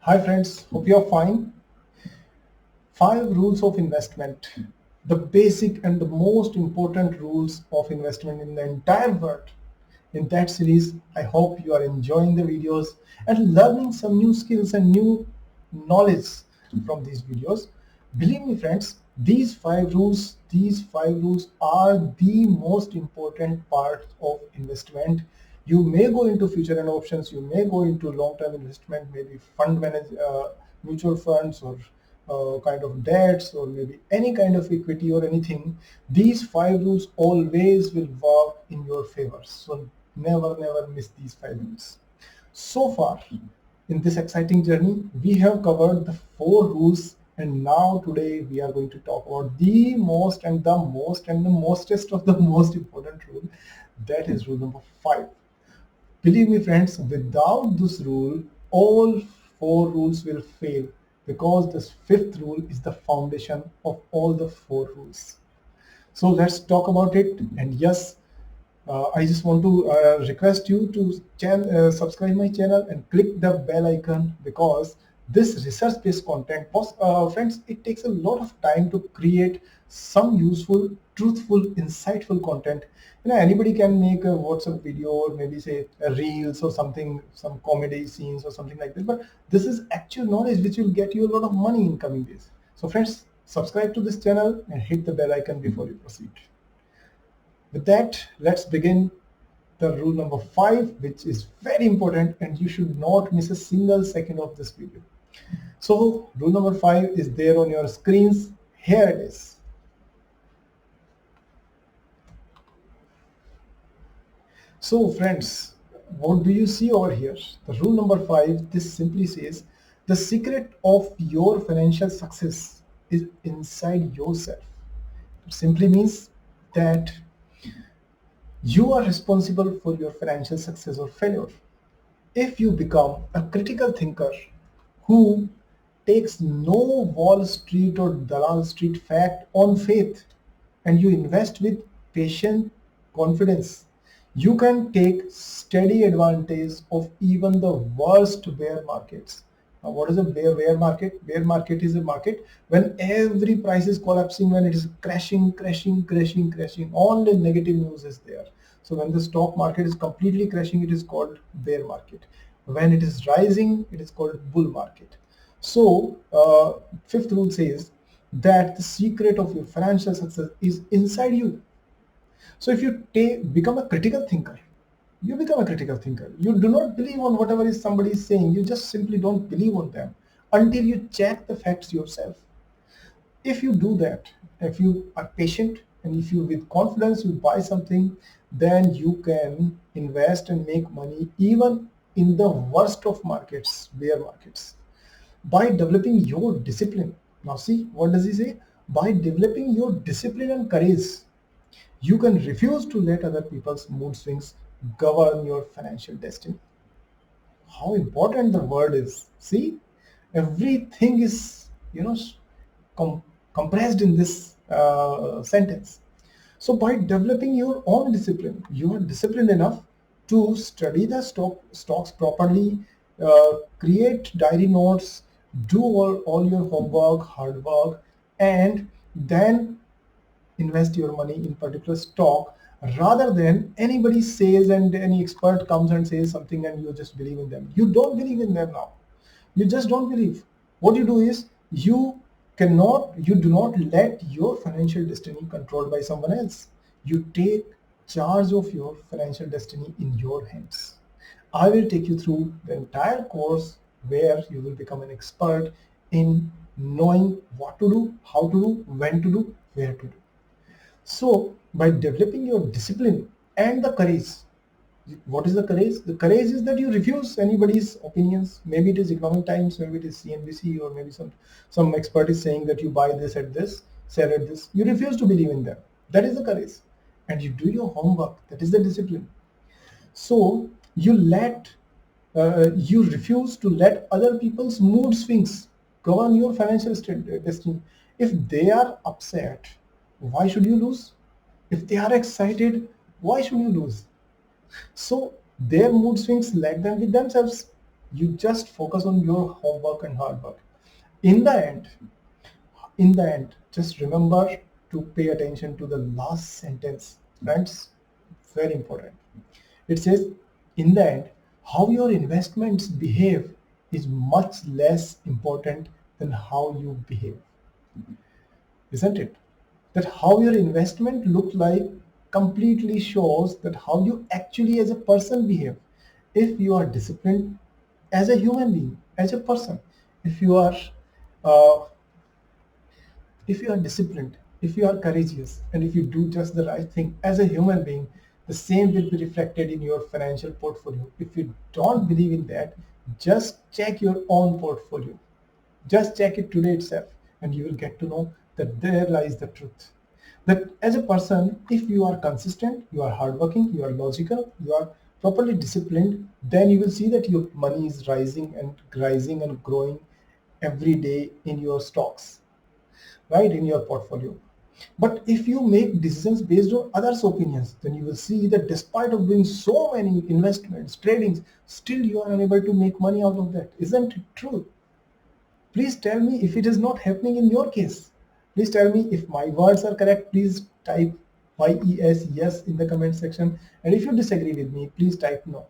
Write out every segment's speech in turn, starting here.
Hi friends, hope you're fine. 5 rules of investment. The basic and the most important rules of investment in the entire world. In that series, I hope you are enjoying the videos and learning some new skills and new knowledge from these videos. Believe me friends, these five rules are the most important part of investment. You may go into future and options, you may go into long-term investment, maybe mutual funds or kind of debts or maybe any kind of equity or anything. These 5 rules always will work in your favor. So never miss these 5 rules. So far in this exciting journey, we have covered the 4 rules, and now today we are going to talk about the most and the most and the mostest of the most important rule. That is rule number 5. Believe me friends, without this rule, all 4 rules will fail because this 5th rule is the foundation of all the 4 rules. So let's talk about it. And yes, I just want to request you to subscribe my channel and click the bell icon, because this research-based content, friends, it takes a lot of time to create some useful, truthful, insightful content. Anybody can make a WhatsApp video or maybe say a reels or something, some comedy scenes or something like that. But this is actual knowledge which will get you a lot of money in coming days. So friends, subscribe to this channel and hit the bell icon before you proceed. With that, let's begin the rule number 5, which is very important and you should not miss a single second of this video. So rule number 5 is there on your screens. Here it is. So friends, what do you see over here? The rule number 5, this simply says the secret of your financial success is inside yourself. It simply means that you are responsible for your financial success or failure. If you become a critical thinker who takes no Wall Street or Dalal Street fact on faith, and you invest with patient confidence, you can take steady advantage of even the worst bear markets. Now, what is a bear market? Bear market is a market when every price is collapsing, when it is crashing. Only negative news is there. So when the stock market is completely crashing, it is called bear market. When it is rising, it is called bull market. So, 5th rule says that the secret of your financial success is inside you. So if you become a critical thinker, you become a critical thinker. You do not believe on whatever is somebody is saying. You just simply don't believe on them until you check the facts yourself. If you do that, if you are patient and if you with confidence you buy something, then you can invest and make money even in the worst of markets, bear markets, by developing your discipline. Now see, what does he say? By developing your discipline and courage, you can refuse to let other people's mood swings govern your financial destiny. How important the word is. See, everything is, com- compressed in this sentence. So by developing your own discipline, you are disciplined enough to study the stocks properly, create diary notes, do all your homework, hard work, and then invest your money in particular stock, rather than anybody says and any expert comes and says something and you just believe in them. You don't believe in them now. You just don't believe. What you do is you do not let your financial destiny controlled by someone else. You take charge of your financial destiny in your hands. I will take you through the entire course where you will become an expert in knowing what to do, how to do, when to do, where to do. So by developing your discipline and the courage, what is the courage? The courage is that you refuse anybody's opinions. Maybe it is Economic Times, maybe it is CNBC, or maybe some expert is saying that you buy this at this, sell at this. You refuse to believe in them. That is the courage. And you do your homework. That is the discipline. So you refuse to let other people's mood swings govern your financial destiny. If they are upset, why should you lose? If they are excited, why should you lose? So their mood swings, let them with themselves. You just focus on your homework and hard work. In the end, just remember to pay attention to the last sentence, friends. Very important. It says, in the end, how your investments behave is much less important than how you behave, isn't it? That how your investment look like completely shows that how you actually as a person behave. If you are disciplined as a human being, as a person, if you are uh, if you are disciplined, if you are courageous, and if you do just the right thing as a human being, the same will be reflected in your financial portfolio. If you don't believe in that, just check your own portfolio. Just check it today itself, and you will get to know that there lies the truth. That as a person, if you are consistent, you are hardworking, you are logical, you are properly disciplined, then you will see that your money is rising and growing every day in your stocks, right, in your portfolio. But if you make decisions based on others' opinions, then you will see that despite of doing so many investments, tradings, still you are unable to make money out of that. Isn't it true? Please tell me if it is not happening in your case. Please tell me if my words are correct. Please type yes in the comment section. And if you disagree with me, please type no.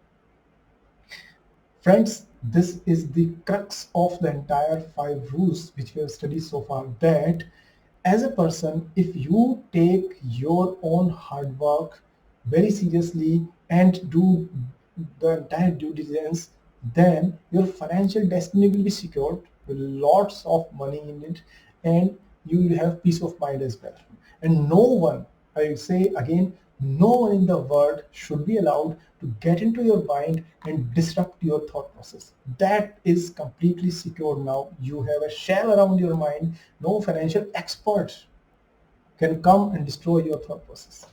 Friends, this is the crux of the entire 5 rules which we have studied so far, that as a person, if you take your own hard work very seriously and do the entire due diligence, then your financial destiny will be secured with lots of money in it, and you will have peace of mind as well. And no one, I say again, no one in the world should be allowed to get into your mind and disrupt your thought process. That is completely secure now. You have a shell around your mind. No financial expert can come and destroy your thought process.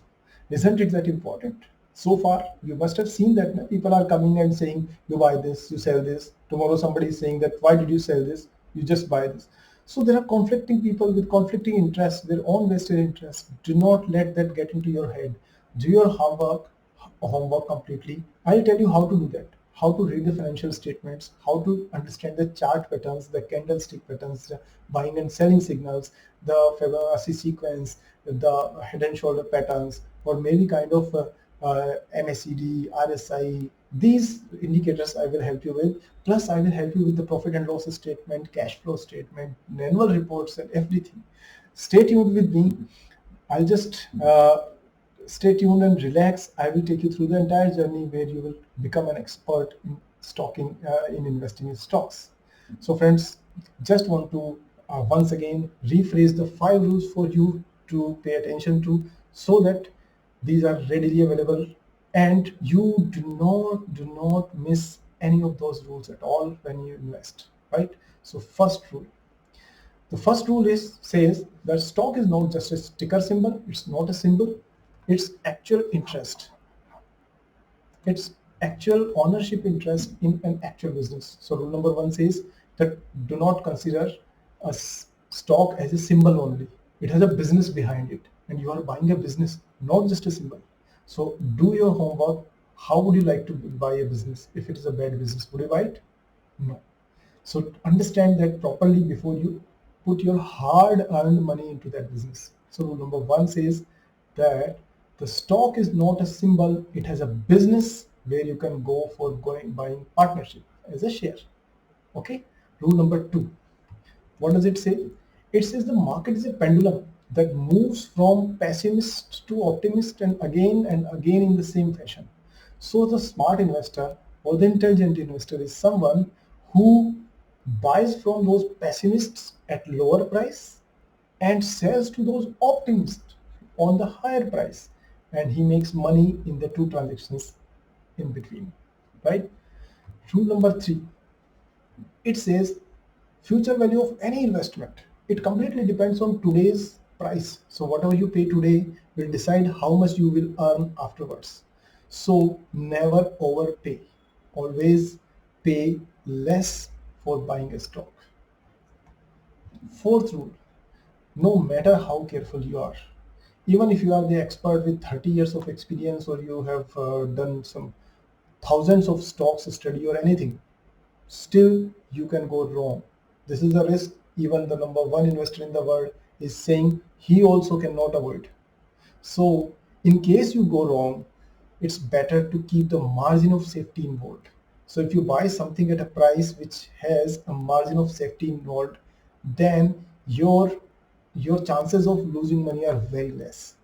Isn't it that important? So far, you must have seen that people are coming and saying, you buy this, you sell this. Tomorrow somebody is saying that, why did you sell this? You just buy this. So there are conflicting people with conflicting interests, their own vested interests. Do not let that get into your head. Do your homework completely. I'll tell you how to do that. How to read the financial statements, how to understand the chart patterns, the candlestick patterns, the buying and selling signals, the Fibonacci sequence, the head and shoulder patterns, or maybe kind of MACD, RSI. These indicators I will help you with. Plus, I will help you with the profit and loss statement, cash flow statement, annual reports, and everything. Stay tuned with me. I'll just stay tuned and relax. I will take you through the entire journey where you will become an expert in in investing in stocks. So friends, just want to once again rephrase the 5 rules for you to pay attention to, so that these are readily available and you do not miss any of those rules at all when you invest, right? So the first rule says that stock is not just a sticker symbol, it's not a symbol, it's actual interest. It's actual ownership interest in an actual business. So rule number 1 says that do not consider a stock as a symbol only. It has a business behind it, and you are buying a business, not just a symbol. So do your homework. How would you like to buy a business? If it is a bad business, would you buy it? No. So understand that properly before you put your hard-earned money into that business. So rule number 1 says that the stock is not a symbol, it has a business where you can go for buying partnership as a share. Okay. Rule number 2. What does it say? It says the market is a pendulum that moves from pessimist to optimist and again in the same fashion. So the smart investor or the intelligent investor is someone who buys from those pessimists at lower price and sells to those optimists on the higher price, and he makes money in the two transactions in between, right? Rule number 3, it says future value of any investment, it completely depends on today's price. So whatever you pay today will decide how much you will earn afterwards. So never overpay, always pay less for buying a stock. Fourth rule, no matter how careful you are, even if you are the expert with 30 years of experience, or you have done some thousands of stocks study or anything, still you can go wrong. This is a risk even the number one investor in the world is saying he also cannot avoid. So in case you go wrong, it's better to keep the margin of safety involved. So if you buy something at a price which has a margin of safety involved, then your chances of losing money are very less.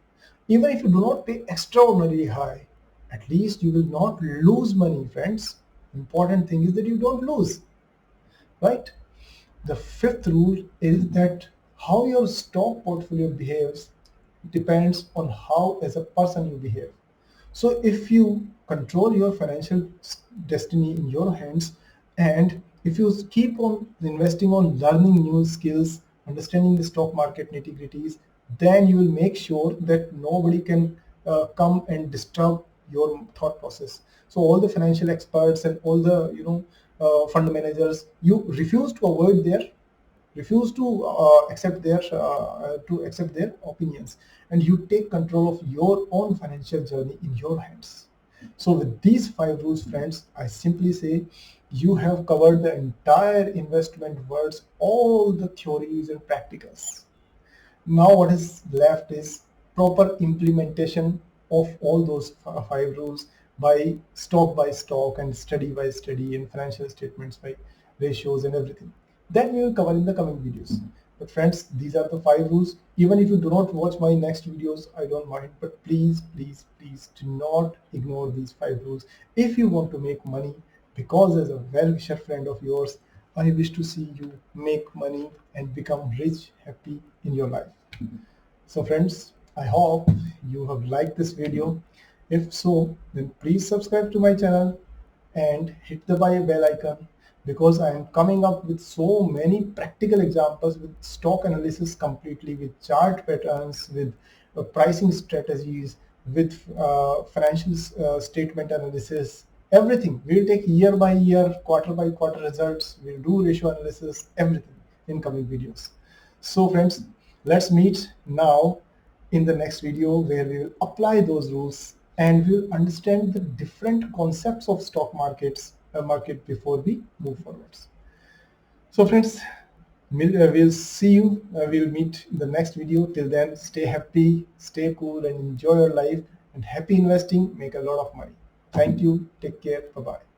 Even if you do not pay extraordinarily high, at least you will not lose money, friends. Important thing is that you don't lose, right? The fifth rule is that how your stock portfolio behaves depends on how as a person you behave. So if you control your financial destiny in your hands, and if you keep on investing on learning new skills, understanding the stock market nitty-gritties, then you will make sure that nobody can come and disturb your thought process. So all the financial experts and all the fund managers, you refuse to accept their opinions, and you take control of your own financial journey in your hands. So with these five rules, friends, I simply say you have covered the entire investment world's all the theories and practicals. Now what is left is proper implementation of all those five rules by stock and study by study and financial statements by ratios and everything. That we will cover in the coming videos. But friends, these are the five rules. Even if you do not watch my next videos, I don't mind. But please, please, please do not ignore these five rules if you want to make money, because as a well-wisher friend of yours, I wish to see you make money and become rich, happy in your life. So friends, I hope you have liked this video. If so, then please subscribe to my channel and hit the bell icon, because I am coming up with so many practical examples with stock analysis completely, with chart patterns, with pricing strategies, with financial statement analysis, everything. We'll take year by year, quarter by quarter results. We'll do ratio analysis, everything in coming videos. So friends, let's meet now in the next video where we will apply those rules and we'll understand the different concepts of stock market before we move forwards. So friends, we'll see you, we'll meet in the next video. Till then, stay happy, stay cool and enjoy your life, and happy investing, make a lot of money. Thank you, take care, bye-bye.